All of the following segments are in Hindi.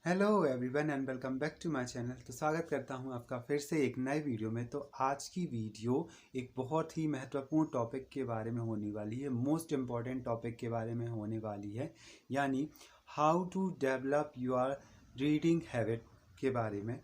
Hello everyone and welcome back to my channel. तो स्वागत करता हूं आपका फिर से एक नए वीडियो में। तो आज की वीडियो एक बहुत ही महत्वपूर्ण टॉपिक के बारे में होने वाली है, मोस्ट इम्पॉर्टेंट टॉपिक के बारे में होने वाली है, यानी how to develop your reading habit के बारे में।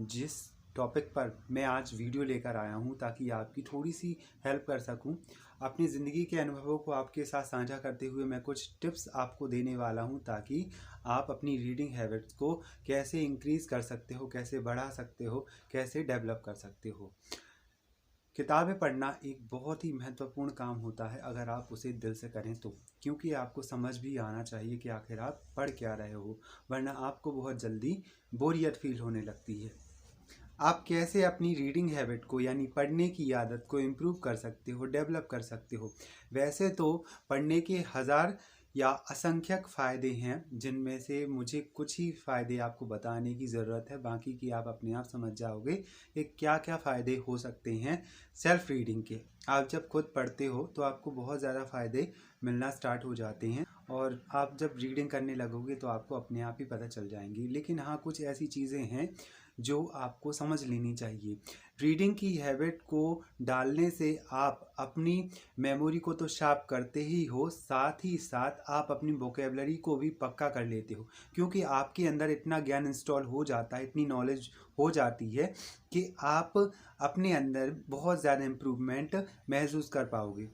जिस टॉपिक पर मैं आज वीडियो लेकर आया हूं ताकि आपकी थोड़ी सी हेल्प कर सकूं। अपनी ज़िंदगी के अनुभवों को आपके साथ साझा करते हुए मैं कुछ टिप्स आपको देने वाला हूं ताकि आप अपनी रीडिंग हैबिट्स को कैसे इंक्रीज़ कर सकते हो, कैसे बढ़ा सकते हो, कैसे डेवलप कर सकते हो। किताबें पढ़ना एक बहुत ही महत्वपूर्ण काम होता है अगर आप उसे दिल से करें तो, क्योंकि आपको समझ भी आना चाहिए कि आखिर आप पढ़ क्या रहे हो, वरना आपको बहुत जल्दी बोरियत फील होने लगती है। आप कैसे अपनी रीडिंग हैबिट को यानी पढ़ने की आदत को इम्प्रूव कर सकते हो, डेवलप कर सकते हो। वैसे तो पढ़ने के हज़ार या असंख्यक फ़ायदे हैं, जिनमें से मुझे कुछ ही फ़ायदे आपको बताने की ज़रूरत है, बाकी की आप अपने आप समझ जाओगे कि क्या क्या फ़ायदे हो सकते हैं सेल्फ़ रीडिंग के। आप जब खुद पढ़ते हो तो आपको बहुत ज़्यादा फ़ायदे मिलना स्टार्ट हो जाते हैं और आप जब रीडिंग करने लगोगे तो आपको अपने आप ही पता चल जाएंगी। लेकिन हाँ, कुछ ऐसी चीज़ें हैं जो आपको समझ लेनी चाहिए। रीडिंग की हैबिट को डालने से आप अपनी मेमोरी को तो शार्प करते ही हो, साथ ही साथ आप अपनी वोकेबलरी को भी पक्का कर लेते हो, क्योंकि आपके अंदर इतना ज्ञान इंस्टॉल हो जाता है, इतनी नॉलेज हो जाती है कि आप अपने अंदर बहुत ज़्यादा इम्प्रूवमेंट महसूस कर पाओगे।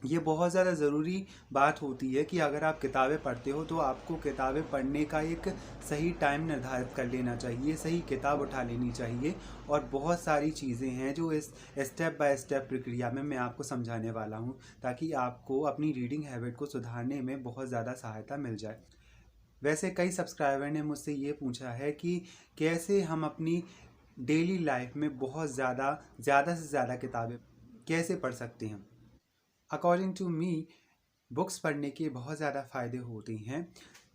ये बहुत ज़्यादा ज़रूरी बात होती है कि अगर आप किताबें पढ़ते हो तो आपको किताबें पढ़ने का एक सही टाइम निर्धारित कर लेना चाहिए, सही किताब उठा लेनी चाहिए। और बहुत सारी चीज़ें हैं जो इस स्टेप बाय स्टेप प्रक्रिया में मैं आपको समझाने वाला हूँ, ताकि आपको अपनी रीडिंग हैबिट को सुधारने में बहुत ज़्यादा सहायता मिल जाए। वैसे कई सब्सक्राइबर ने मुझसे ये पूछा है कि कैसे हम अपनी डेली लाइफ में बहुत ज़्यादा से ज़्यादा किताबें कैसे पढ़ सकते हैं। अकॉर्डिंग टू मी, बुक्स पढ़ने के बहुत ज़्यादा फ़ायदे होते हैं।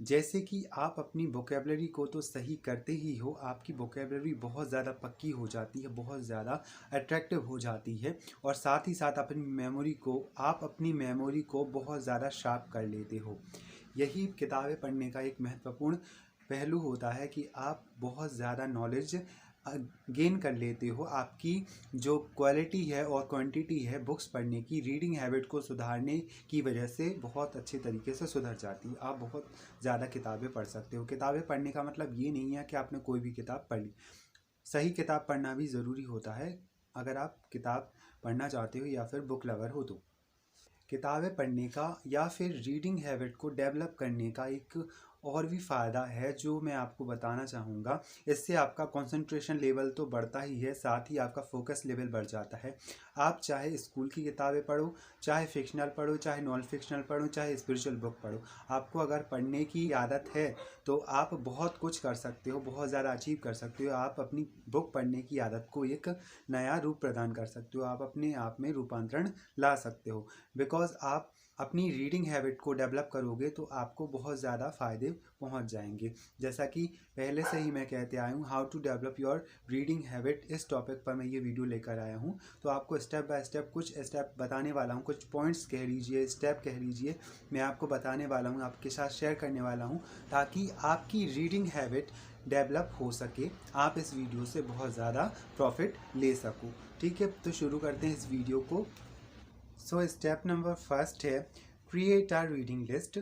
जैसे कि आप अपनी वोकेबलरी को तो सही करते ही हो, आपकी वोकेबलरी बहुत ज़्यादा पक्की हो जाती है, बहुत ज़्यादा अट्रैक्टिव हो जाती है, और साथ ही साथ अपनी मेमोरी को बहुत ज़्यादा शार्प कर लेते हो। यही किताबें पढ़ने का एक महत्वपूर्ण पहलू होता है कि आप बहुत ज़्यादा नॉलेज गेन कर लेते हो। आपकी जो क्वालिटी है और क्वांटिटी है बुक्स पढ़ने की, रीडिंग हैबिट को सुधारने की वजह से बहुत अच्छे तरीके से सुधर जाती है। आप बहुत ज़्यादा किताबें पढ़ सकते हो। किताबें पढ़ने का मतलब ये नहीं है कि आपने कोई भी किताब पढ़ ली। सही किताब पढ़ना भी ज़रूरी होता है अगर आप किताब पढ़ना चाहते हो या फिर बुक लवर हो तो। किताबें पढ़ने का या फिर रीडिंग हैबिट को डेवलप करने का एक और भी फ़ायदा है जो मैं आपको बताना चाहूँगा। इससे आपका कंसंट्रेशन लेवल तो बढ़ता ही है, साथ ही आपका फोकस लेवल बढ़ जाता है। आप चाहे स्कूल की किताबें पढ़ो, चाहे फिक्शनल पढ़ो, चाहे नॉन फिक्शनल पढ़ो, चाहे स्पिरिचुअल बुक पढ़ो, आपको अगर पढ़ने की आदत है तो आप बहुत कुछ कर सकते हो, बहुत ज़्यादा अचीव कर सकते हो। आप अपनी बुक पढ़ने की आदत को एक नया रूप प्रदान कर सकते हो, आप अपने आप में रूपांतरण ला सकते हो। बिकॉज आप अपनी रीडिंग हैबिट को डेवलप करोगे तो आपको बहुत ज़्यादा फ़ायदे पहुंच जाएंगे। जैसा कि पहले से ही मैं कहते आया हूँ, how to develop your reading habit, इस टॉपिक पर मैं ये वीडियो लेकर आया हूँ। तो आपको स्टेप बाय स्टेप कुछ स्टेप बताने वाला हूँ, कुछ पॉइंट्स कह लीजिए, स्टेप कह लीजिए, मैं आपको बताने वाला हूँ, आपके साथ शेयर करने वाला हूँ, ताकि आपकी रीडिंग हैबिट डेवलप हो सके, आप इस वीडियो से बहुत ज़्यादा प्रॉफिट ले सको। ठीक है, तो शुरू करते हैं इस वीडियो को। सो स्टेप नंबर फर्स्ट है क्रिएट अ रीडिंग लिस्ट।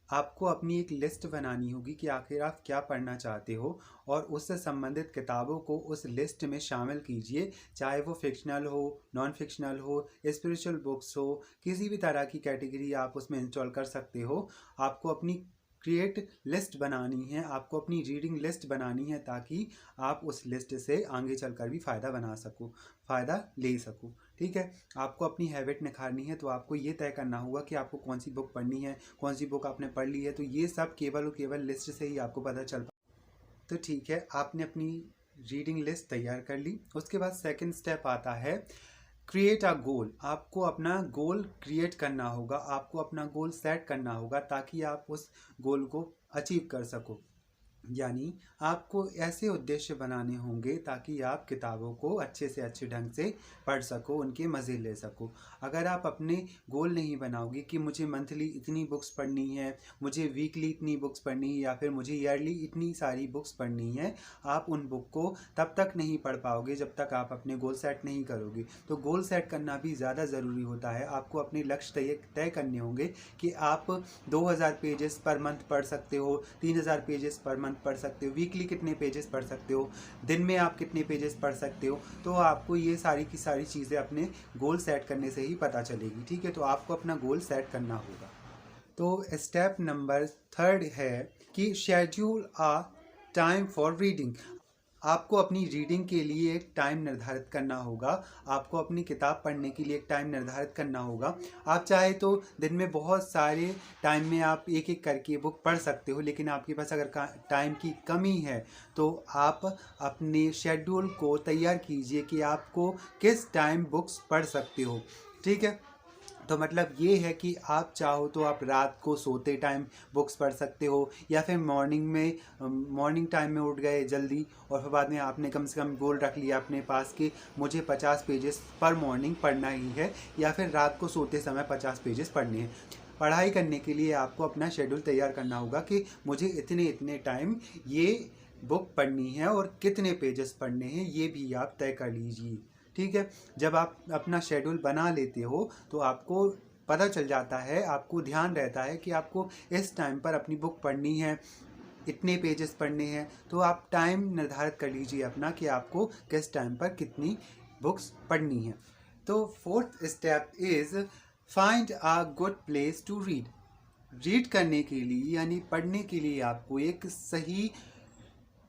आपको अपनी एक लिस्ट बनानी होगी कि आखिर आप क्या पढ़ना चाहते हो, और उससे संबंधित किताबों को उस लिस्ट में शामिल कीजिए। चाहे वो फिक्शनल हो, नॉन फिक्शनल हो, स्पिरिचुअल बुक्स हो, किसी भी तरह की कैटेगरी आप उसमें इंस्टॉल कर सकते हो। आपको अपनी क्रिएट लिस्ट बनानी है, आपको अपनी रीडिंग लिस्ट बनानी है, ताकि आप उस लिस्ट से आगे चलकर भी फ़ायदा ले सको। ठीक है, आपको अपनी हैबिट निखारनी है तो आपको ये तय करना होगा कि आपको कौन सी बुक पढ़नी है, कौन सी बुक आपने पढ़ ली है। तो ये सब केवल और केवल लिस्ट से ही आपको पता चल पाए। तो ठीक है, आपने अपनी रीडिंग लिस्ट तैयार कर ली। उसके बाद सेकंड स्टेप आता है क्रिएट अ गोल। आपको अपना गोल क्रिएट करना होगा, आपको अपना गोल सेट करना होगा, ताकि आप उस गोल को अचीव कर सको। यानी आपको ऐसे उद्देश्य बनाने होंगे ताकि आप किताबों को अच्छे से अच्छे ढंग से पढ़ सको, उनके मज़े ले सको। अगर आप अपने गोल नहीं बनाओगे कि मुझे मंथली इतनी बुक्स पढ़नी है, मुझे वीकली इतनी बुक्स पढ़नी है, या फिर मुझे ईयरली इतनी सारी बुक्स पढ़नी है, आप उन बुक को तब तक नहीं पढ़ पाओगे जब तक आप अपने गोल सेट नहीं करोगे। तो गोल सेट करना भी ज़्यादा ज़रूरी होता है। आपको अपने लक्ष्य तय करने होंगे कि आप 2000 पेजेस पर मंथ पढ़ सकते हो, 3000 पेजेस पर मंथ पढ़ सकते हो, वीकली कितने पेजेस पढ़ सकते हो, दिन में आप कितने पेजेस पढ़ सकते हो। तो आपको ये सारी की सारी चीज़ें अपने गोल सेट करने से ही पता चलेगी। ठीक है, तो आपको अपना गोल सेट करना होगा। तो स्टेप नंबर 3 है कि schedule a time for reading. आपको अपनी रीडिंग के लिए एक टाइम निर्धारित करना होगा। आपको अपनी किताब पढ़ने के लिए एक टाइम निर्धारित करना होगा। आप चाहे तो दिन में बहुत सारे टाइम में आप एक एक करके बुक पढ़ सकते हो, लेकिन आपके पास अगर टाइम की कमी है तो आप अपने शेड्यूल को तैयार कीजिए कि आपको किस टाइम बुक्स पढ़ सकते हो। ठीक है, तो मतलब ये है कि आप चाहो तो आप रात को सोते टाइम बुक्स पढ़ सकते हो, या फिर मॉर्निंग टाइम में उठ गए जल्दी और फिर बाद में आपने कम से कम गोल रख लिया अपने पास कि मुझे 50 पेजेस पर मॉर्निंग पढ़ना ही है, या फिर रात को सोते समय 50 पेजेस पढ़ने हैं। पढ़ाई करने के लिए आपको अपना शेड्यूल तैयार करना होगा कि मुझे इतने इतने टाइम ये बुक पढ़नी है और कितने पेजेस पढ़ने हैं, ये भी आप तय कर लीजिए। ठीक है, जब आप अपना शेड्यूल बना लेते हो तो आपको पता चल जाता है, आपको ध्यान रहता है कि आपको इस टाइम पर अपनी बुक पढ़नी है, इतने पेजेस पढ़ने हैं। तो आप टाइम निर्धारित कर लीजिए अपना कि आपको किस टाइम पर कितनी बुक्स पढ़नी है। तो 4th step is find a good place to read. Read करने के लिए यानी पढ़ने के लिए आपको एक सही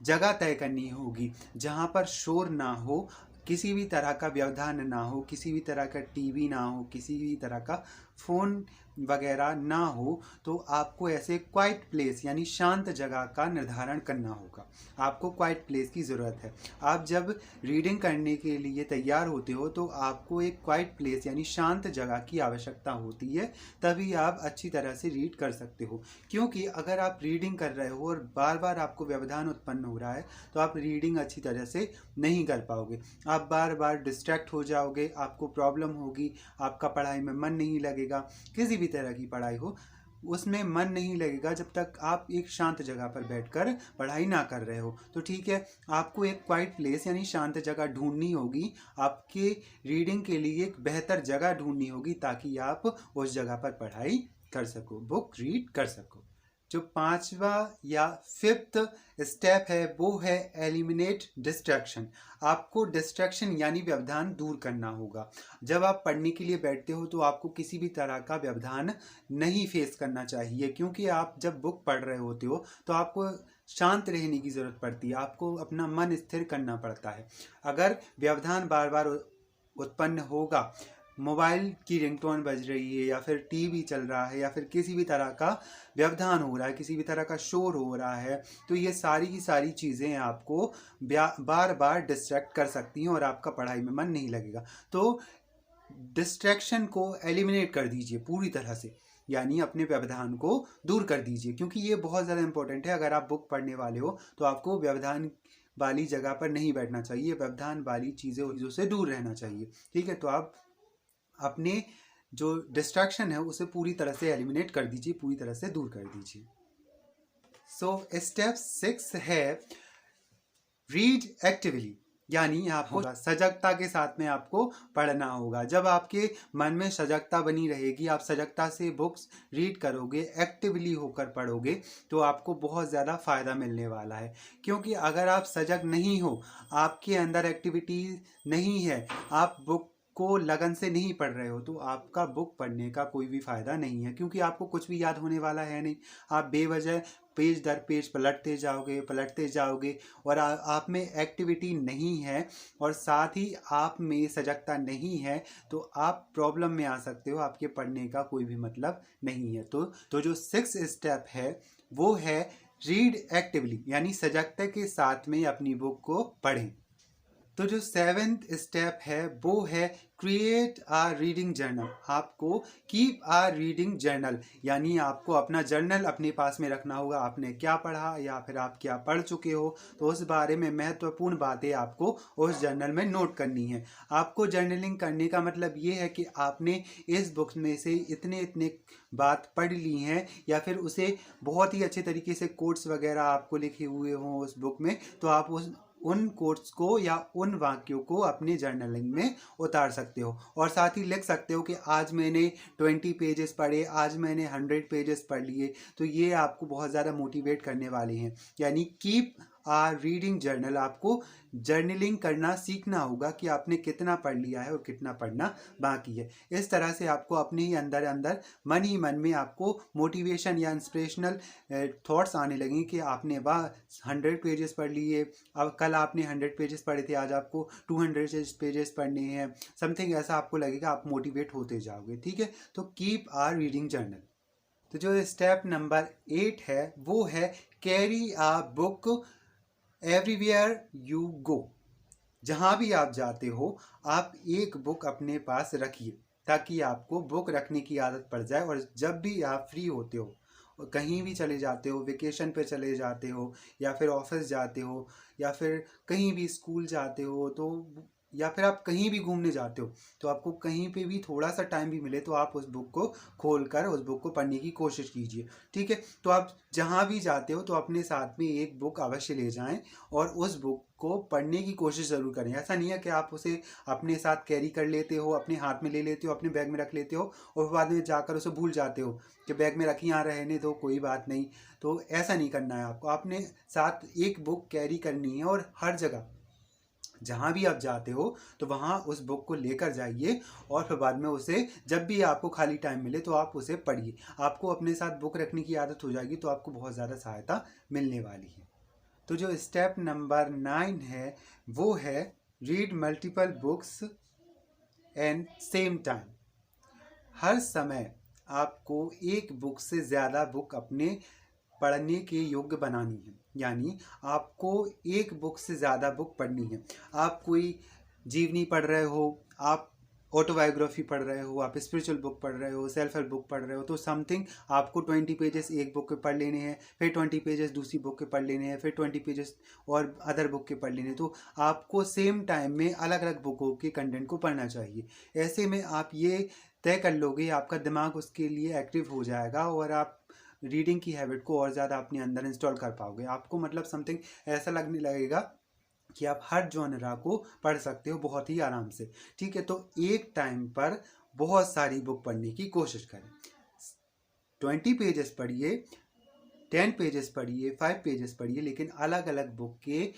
जगह तय करनी होगी जहाँ पर शोर ना हो, किसी भी तरह का व्यवधान ना हो, किसी भी तरह का टीवी ना हो, किसी भी तरह का फ़ोन वगैरह ना हो। तो आपको ऐसे क्वाइट प्लेस यानी शांत जगह का निर्धारण करना होगा। आपको क्वाइट प्लेस की ज़रूरत है। आप जब रीडिंग करने के लिए तैयार होते हो तो आपको एक क्वाइट प्लेस यानी शांत जगह की आवश्यकता होती है, तभी आप अच्छी तरह से रीड कर सकते हो। क्योंकि अगर आप रीडिंग कर रहे हो और बार बार आपको व्यवधान उत्पन्न हो रहा है तो आप रीडिंग अच्छी तरह से नहीं कर पाओगे। आप बार बार डिस्ट्रैक्ट हो जाओगे, आपको प्रॉब्लम होगी, आपका पढ़ाई में मन नहीं लगेगा। किसी भी तरह की पढ़ाई हो उसमें मन नहीं लगेगा जब तक आप एक शांत जगह पर बैठकर पढ़ाई ना कर रहे हो। तो ठीक है, आपको एक क्वाइट प्लेस यानी शांत जगह ढूंढनी होगी। आपके रीडिंग के लिए एक बेहतर जगह ढूंढनी होगी ताकि आप उस जगह पर पढ़ाई कर सको, बुक रीड कर सको। जो 5वां या 5th स्टेप है वो है एलिमिनेट डिस्ट्रैक्शन। आपको डिस्ट्रैक्शन यानी व्यवधान दूर करना होगा। जब आप पढ़ने के लिए बैठते हो तो आपको किसी भी तरह का व्यवधान नहीं फेस करना चाहिए, क्योंकि आप जब बुक पढ़ रहे होते हो तो आपको शांत रहने की ज़रूरत पड़ती है, आपको अपना मन स्थिर करना पड़ता है। अगर व्यवधान बार बार उत्पन्न होगा, मोबाइल की रिंगटोन बज रही है या फिर टीवी चल रहा है या फिर किसी भी तरह का व्यवधान हो रहा है, किसी भी तरह का शोर हो रहा है, तो ये सारी की सारी चीज़ें आपको बार बार डिस्ट्रैक्ट कर सकती हैं और आपका पढ़ाई में मन नहीं लगेगा। तो डिस्ट्रैक्शन को एलिमिनेट कर दीजिए पूरी तरह से, यानी अपने व्यवधान को दूर कर दीजिए, क्योंकि ये बहुत ज़्यादा इंपॉर्टेंट है। अगर आप बुक पढ़ने वाले हो तो आपको व्यवधान वाली जगह पर नहीं बैठना चाहिए, व्यवधान वाली चीज़ों से दूर रहना चाहिए। ठीक है, तो आप अपने जो डिस्ट्रैक्शन है उसे पूरी तरह से एलिमिनेट कर दीजिए, पूरी तरह से दूर कर दीजिए। सो स्टेप 6 है रीड एक्टिवली, यानी आपको सजगता के साथ में आपको पढ़ना होगा। जब आपके मन में सजगता बनी रहेगी, आप सजगता से बुक्स रीड करोगे, एक्टिवली होकर पढ़ोगे, तो आपको बहुत ज़्यादा फ़ायदा मिलने वाला है। क्योंकि अगर आप सजग नहीं हो, आपके अंदर एक्टिविटी नहीं है, आप बुक को लगन से नहीं पढ़ रहे हो, तो आपका बुक पढ़ने का कोई भी फ़ायदा नहीं है, क्योंकि आपको कुछ भी याद होने वाला है नहीं। आप बेवजह पेज दर पेज पलटते जाओगे और आप में एक्टिविटी नहीं है और साथ ही आप में सजगता नहीं है, तो आप प्रॉब्लम में आ सकते हो, आपके पढ़ने का कोई भी मतलब नहीं है। तो जो 6th स्टेप है वो है रीड एक्टिवली, यानी सजगता के साथ में अपनी बुक को पढ़ें। तो जो 7th स्टेप है वो है क्रिएट आ रीडिंग जर्नल। आपको कीप आ रीडिंग जर्नल यानी आपको अपना जर्नल अपने पास में रखना होगा। आपने क्या पढ़ा या फिर आप क्या पढ़ चुके हो तो उस बारे में महत्वपूर्ण बातें आपको उस जर्नल में नोट करनी है। आपको जर्नलिंग करने का मतलब ये है कि आपने इस बुक में से इतने इतने बात पढ़ ली हैं या फिर उसे बहुत ही अच्छे तरीके से कोट्स वगैरह आपको लिखे हुए हों उस बुक में, तो आप उन कोट्स को या उन वाक्यों को अपने जर्नलिंग में उतार सकते हो और साथ ही लिख सकते हो कि आज मैंने 20 पेजेस पढ़े, आज मैंने 100 पेजेस पढ़ लिए। तो ये आपको बहुत ज़्यादा मोटिवेट करने वाले हैं। यानी कीप आ रीडिंग जर्नल, आपको जर्नलिंग करना सीखना होगा कि आपने कितना पढ़ लिया है और कितना पढ़ना बाकी है। इस तरह से आपको अपने ही अंदर अंदर मन ही मन में आपको मोटिवेशन या इंस्पिरेशनल थॉट्स आने लगेंगे कि आपने वाह 100 पेजेस पढ़ लिए, अब कल आपने 100 पेजेस पढ़े थे, आज आपको 200 पेजेस पढ़ने हैं। समथिंग ऐसा आपको लगेगा, आप मोटिवेट होते जाओगे। ठीक है, तो कीप आर रीडिंग जर्नल। तो जो स्टेप नंबर 8 है वो है carry a book everywhere you go. जहाँ भी आप जाते हो आप एक बुक अपने पास रखिए ताकि आपको बुक रखने की आदत पड़ जाए और जब भी आप फ्री होते हो और कहीं भी चले जाते हो, वेकेशन पे चले जाते हो या फिर ऑफिस जाते हो या फिर कहीं भी स्कूल जाते हो तो या फिर आप कहीं भी घूमने जाते हो तो आपको कहीं पे भी थोड़ा सा टाइम भी मिले तो आप उस बुक को खोलकर उस बुक को पढ़ने की कोशिश कीजिए। ठीक है, तो आप जहाँ भी जाते हो तो अपने साथ में एक बुक अवश्य ले जाएं और उस बुक को पढ़ने की कोशिश ज़रूर करें। ऐसा नहीं है कि आप उसे अपने साथ कैरी कर लेते हो, अपने हाथ में ले लेते हो, अपने बैग में रख लेते हो और बाद में जाकर उसे भूल जाते हो कि बैग में रखी, यहाँ रहने दो कोई बात नहीं। तो ऐसा नहीं करना है आपको, आपने साथ एक बुक कैरी करनी है और हर जगह जहाँ भी आप जाते हो तो वहाँ उस बुक को लेकर जाइए और फिर बाद में उसे जब भी आपको खाली टाइम मिले तो आप उसे पढ़िए। आपको अपने साथ बुक रखने की आदत हो जाएगी तो आपको बहुत ज़्यादा सहायता मिलने वाली है। तो जो स्टेप नंबर 9 है वो है read multiple books and same time. हर समय आपको एक बुक से ज़्यादा बुक अपने पढ़ने के योग्य बनानी है। यानी आपको एक बुक से ज़्यादा बुक पढ़नी है। आप कोई जीवनी पढ़ रहे हो, आप ऑटोबायोग्राफी पढ़ रहे हो, आप स्पिरिचुअल बुक पढ़ रहे हो, सेल्फ हेल्प बुक पढ़ रहे हो, तो समथिंग आपको 20 पेजेस एक बुक के पढ़ लेने हैं, फिर 20 पेजेस दूसरी बुक के पढ़ लेने हैं, फिर 20 पेजेस और अदर बुक के पढ़ लेने हैं। तो आपको सेम टाइम में अलग अलग बुकों के कंटेंट को पढ़ना चाहिए। ऐसे में आप ये तय कर लोगे, आपका दिमाग उसके लिए एक्टिव हो जाएगा और आप रीडिंग की हैबिट को और ज़्यादा अपने अंदर इंस्टॉल कर पाओगे। आपको मतलब समथिंग ऐसा लगने लगेगा कि आप हर जॉनरा को पढ़ सकते हो बहुत ही आराम से। ठीक है, तो एक टाइम पर बहुत सारी बुक पढ़ने की कोशिश करें। 20 पेजेस पढ़िए, 10 पेजेस पढ़िए, 5 पेजेस पढ़िए, लेकिन अलग अलग बुक के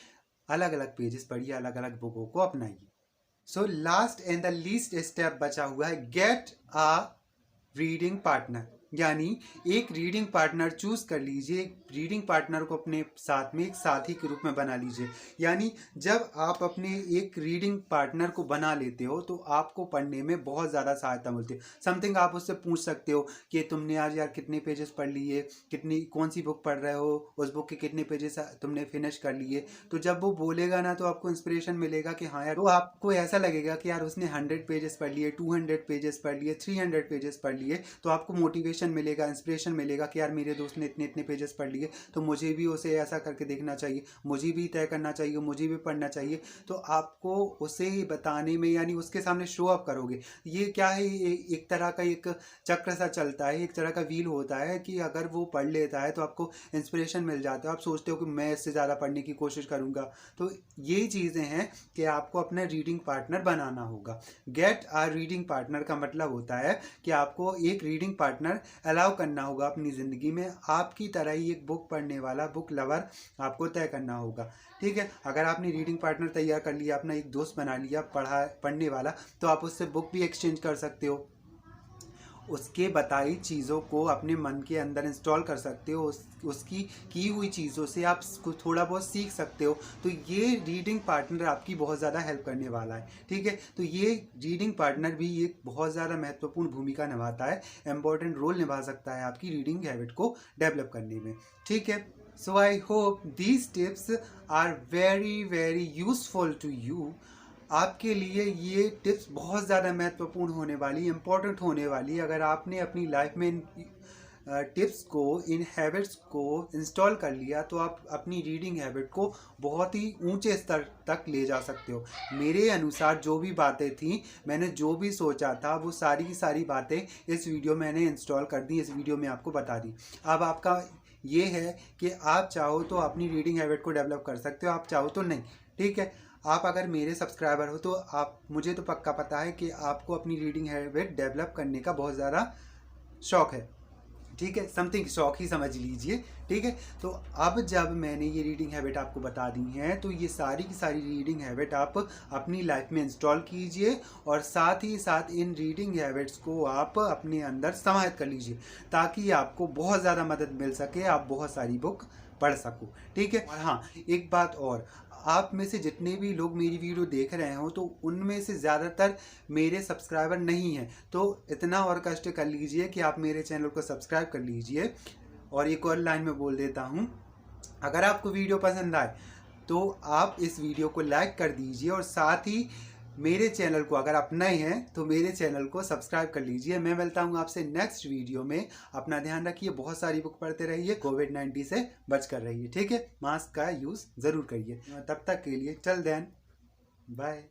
अलग अलग पेजेस पढ़िए, अलग अलग बुकों को अपनाइए। So last and the least step बचा हुआ है गेट अ रीडिंग पार्टनर। यानी एक रीडिंग पार्टनर चूज कर लीजिए। एक रीडिंग पार्टनर को अपने साथ में एक साथी के रूप में बना लीजिए। यानी जब आप अपने एक रीडिंग पार्टनर को बना लेते हो तो आपको पढ़ने में बहुत ज़्यादा सहायता मिलती है। समथिंग आप उससे पूछ सकते हो कि तुमने आज यार कितने पेजेस पढ़ लिए, कितनी कौन सी बुक पढ़ रहे हो, उस बुक के कितने पेजेस तुमने फिनिश कर लिए। तो जब वो बोलेगा ना तो आपको इंस्पिरेशन मिलेगा कि हाँ यार, तो आपको ऐसा लगेगा कि यार उसने 100 पेजेस पढ़ लिए, 200 पेजेस पढ़ लिए, 300 पेजेस पढ़ लिए। तो आपको मोटिवेशन मिलेगा, इंस्पिरेशन मिलेगा कि यार मेरे दोस्त ने इतने इतने पेजेस पढ़ लिए तो मुझे भी उसे ऐसा करके देखना चाहिए, मुझे भी तय करना चाहिए, मुझे भी पढ़ना चाहिए। तो आपको उसे बताने में यानी उसके सामने शो अप करोगे। ये क्या है, एक तरह का एक चक्र सा चलता है, एक तरह का व्हील होता है कि अगर वो पढ़ लेता है तो आपको इंस्पिरेशन मिल जाता है, आप सोचते हो कि मैं इससे ज़्यादा पढ़ने की कोशिश करूँगा। तो ये चीज़ें हैं कि आपको अपना रीडिंग पार्टनर बनाना होगा। गेट अ रीडिंग पार्टनर का मतलब होता है कि आपको एक रीडिंग पार्टनर अलाउ करना होगा अपनी ज़िंदगी में। आपकी तरह ही एक बुक पढ़ने वाला, बुक लवर आपको तय करना होगा। ठीक है, अगर आपने रीडिंग पार्टनर तैयार कर लिया, अपना एक दोस्त बना लिया पढ़ने वाला, तो आप उससे बुक भी एक्सचेंज कर सकते हो, उसके बताई चीज़ों को अपने मन के अंदर इंस्टॉल कर सकते हो, उसकी की हुई चीज़ों से आप थोड़ा बहुत सीख सकते हो। तो ये रीडिंग पार्टनर आपकी बहुत ज़्यादा हेल्प करने वाला है। ठीक है, तो ये रीडिंग पार्टनर भी एक बहुत ज़्यादा महत्वपूर्ण भूमिका निभाता है, इम्पॉर्टेंट रोल निभा सकता है आपकी रीडिंग हैबिट को डेवलप करने में। ठीक है, So I hope these tips are very useful to you. आपके लिए ये टिप्स बहुत ज़्यादा महत्वपूर्ण होने वाली, इम्पोर्टेंट होने वाली। अगर आपने अपनी लाइफ में इन टिप्स को, इन हैबिट्स को इंस्टॉल कर लिया तो आप अपनी रीडिंग हैबिट को बहुत ही ऊंचे स्तर तक ले जा सकते हो। मेरे अनुसार जो भी बातें थी, मैंने जो भी सोचा था, वो सारी की सारी बातें इस वीडियो में मैंने इंस्टॉल कर दी, इस वीडियो में आपको बता दी। अब आपका ये है कि आप चाहो तो अपनी रीडिंग हैबिट को डेवलप कर सकते हो, आप चाहो तो नहीं। ठीक है, आप अगर मेरे सब्सक्राइबर हो तो आप, मुझे तो पक्का पता है कि आपको अपनी रीडिंग हैबिट डेवलप करने का बहुत ज़्यादा शौक है। ठीक है, समथिंग शौक ही समझ लीजिए। ठीक है, तो अब जब मैंने ये रीडिंग हैबिट आपको बता दी है तो ये सारी की सारी रीडिंग हैबिट आप अपनी लाइफ में इंस्टॉल कीजिए और साथ ही साथ इन रीडिंग हैबिट्स को आप अपने अंदर समाहित कर लीजिए ताकि आपको बहुत ज़्यादा मदद मिल सके, आप बहुत सारी बुक पढ़ सको। ठीक है, और हाँ, एक बात और, आप में से जितने भी लोग मेरी वीडियो देख रहे हो तो उनमें से ज़्यादातर मेरे सब्सक्राइबर नहीं हैं, तो इतना और कष्ट कर लीजिए कि आप मेरे चैनल को सब्सक्राइब कर लीजिए। और एक और लाइन में बोल देता हूँ, अगर आपको वीडियो पसंद आए तो आप इस वीडियो को लाइक कर दीजिए और साथ ही मेरे चैनल को, अगर आप नए हैं तो मेरे चैनल को सब्सक्राइब कर लीजिए। मैं मिलता हूँ आपसे नेक्स्ट वीडियो में। अपना ध्यान रखिए, बहुत सारी बुक पढ़ते रहिए, कोविड-19 से बच कर रहिए। ठीक है, मास्क का यूज़ ज़रूर करिए। तब तक के लिए टिल देन, बाय।